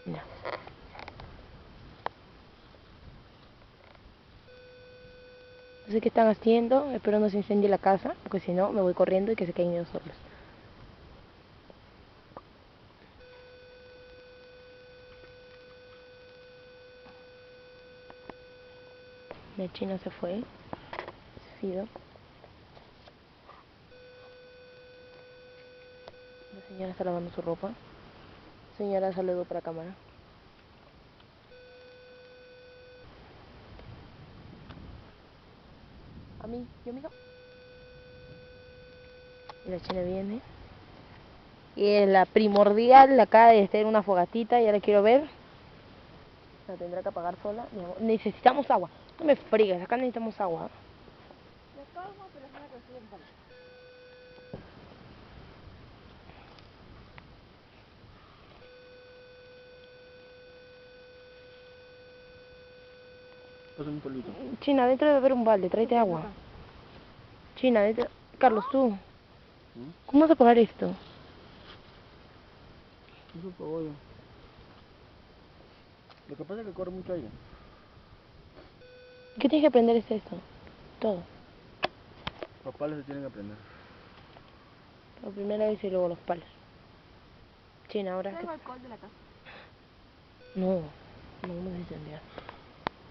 Mira. No sé qué están haciendo, espero no se incendie la casa, porque si no me voy corriendo y que se queden ellos solos. La China se fue, se ido. La señora está lavando su ropa. Señora, saludo para cámara. A mí, yo amigo. Y la China viene. Y es la primordial, acá de estar en una fogatita, ya la quiero ver. La tendrá que apagar sola. Necesitamos agua. No me frigues, acá necesitamos agua. La calma, pero es una cuestión en palo. Pásame un polvito. China, dentro debe haber un balde, tráete agua. China, dentro... Carlos, tú. ¿Mm? ¿Cómo vas a apagar esto? Eso pago yo. Lo que pasa es que corre mucho aire. ¿Qué tienes que aprender es esto? Todo. Los palos se tienen que aprender. La primera vez y luego los palos. China, ahora... Traigo alcohol de la casa. No, no vamos a incendiar.